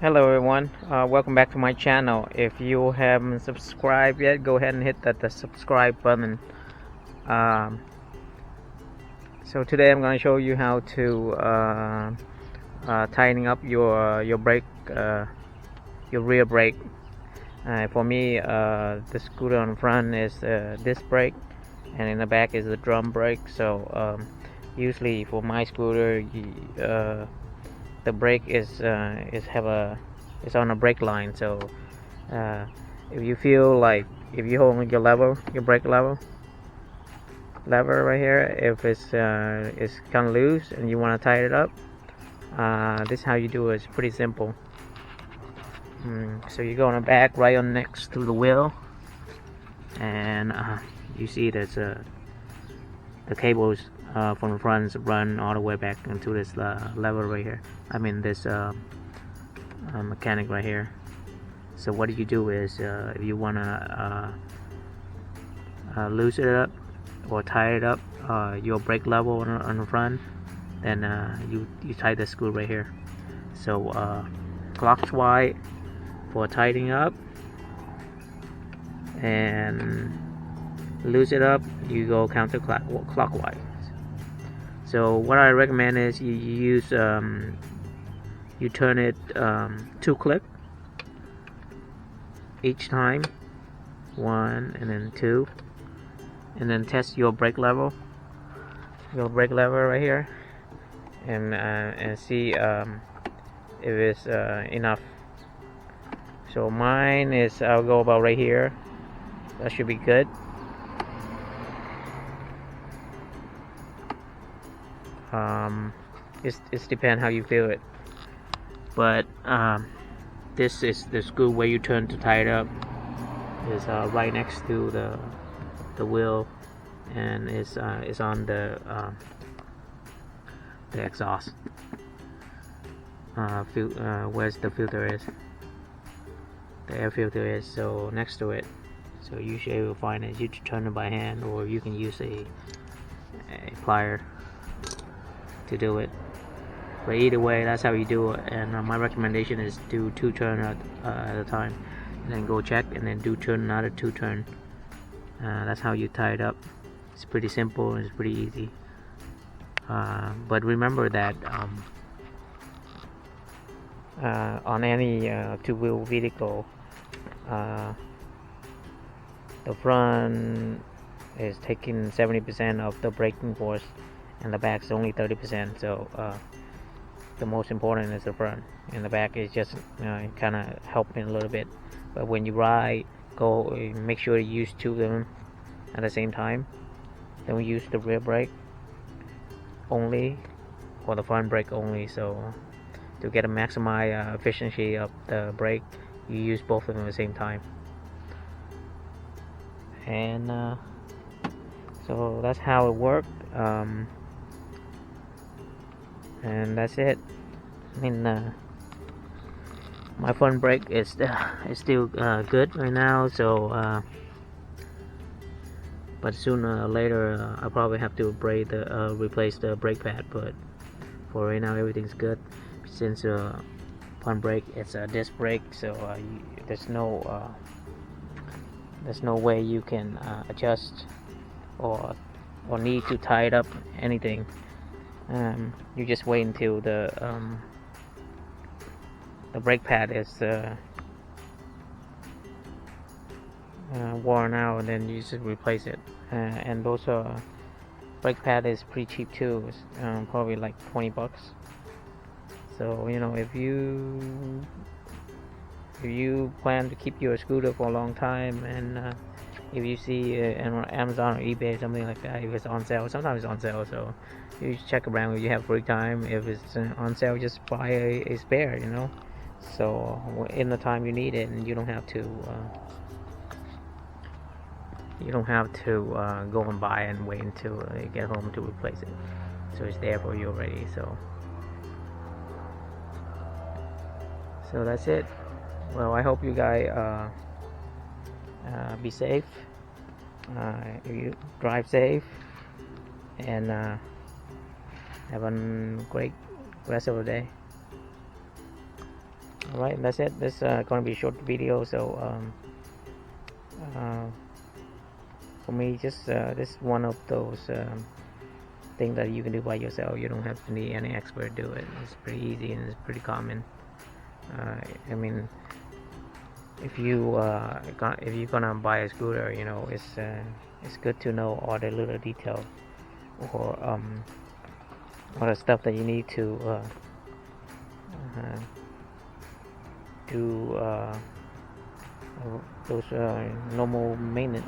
Hello everyone, welcome back to my channel. If you haven't subscribed yet, go ahead and hit the subscribe button. Um, so today I'm going to show you how to tighten up your brake, your rear brake. For me, the scooter on the front is disc brake, and in the back is the drum brake. So usually for my scooter, the brake is on a brake line. So if you feel like if you hold your brake lever right here, if it's kind of loose and you want to tighten it up, this is how you do it. It's pretty simple. So you go on the back, right on next to the wheel, and you see there's the cables from the front run all the way back into this lever right here. I mean this mechanic right here. So what you do is if you want to loosen it up or tie it up, your brake level on the front, then you tie the screw right here. So clockwise for tightening up, and loose it up, you go counterclockwise. So what I recommend is you use you turn it 2 click each time, 1 and then 2, and then test your brake lever right here, and see if it's enough. So mine is, I'll go about right here. That should be good. It's depend how you feel it, but this is the screw where you turn to tie it up is right next to the wheel, and is on the exhaust where's the filter is, the air filter is, so next to it. So usually you'll find it, you turn it by hand, or you can use a plier to do it. But either way, that's how you do it. And my recommendation is do 2 turns at a time, and then go check, and then do another 2 turns. That's how you tie it up. It's pretty simple and it's pretty easy. But remember that on any two-wheel vehicle, the front is taking 70% of the braking force, and the back is only 30%. So the most important is the front, and the back is just kind of helping a little bit. But when you ride, make sure you use 2 of them at the same time. Don't use the rear brake only or the front brake only. So to get a maximize efficiency of the brake, you use both of them at the same time. And so that's how it worked. And that's it. I mean, my front brake is still good right now. So but sooner or later I'll probably have to replace the brake pad. But for right now, everything's good. Since front brake it's a disc brake, so there's no way you can adjust or need to tie it up anything. You just wait until the brake pad is worn out, and then you just replace it. And those brake pad is pretty cheap too. It's probably like $20. So if you plan to keep your scooter for a long time, and if you see on Amazon or eBay, something like that, if it's on sale, sometimes it's on sale, so you just check around when you have free time. If it's on sale, just buy a spare, so in the time you need it, and you don't have to go and buy and wait until you get home to replace it. So it's there for you already. So that's it. Well, I hope you guys be safe. You drive safe, and have a great rest of the day. Alright, that's it. This gonna be a short video, so uh, for me, just this is one of those things that you can do by yourself. You don't have to need any expert to do it. It's pretty easy and it's pretty common. I mean, if you're gonna buy a scooter, you know, it's good to know all the little details, or all the stuff that you need to do those normal maintenance.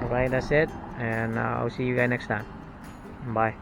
Alright, that's it, and I'll see you guys next time. Bye.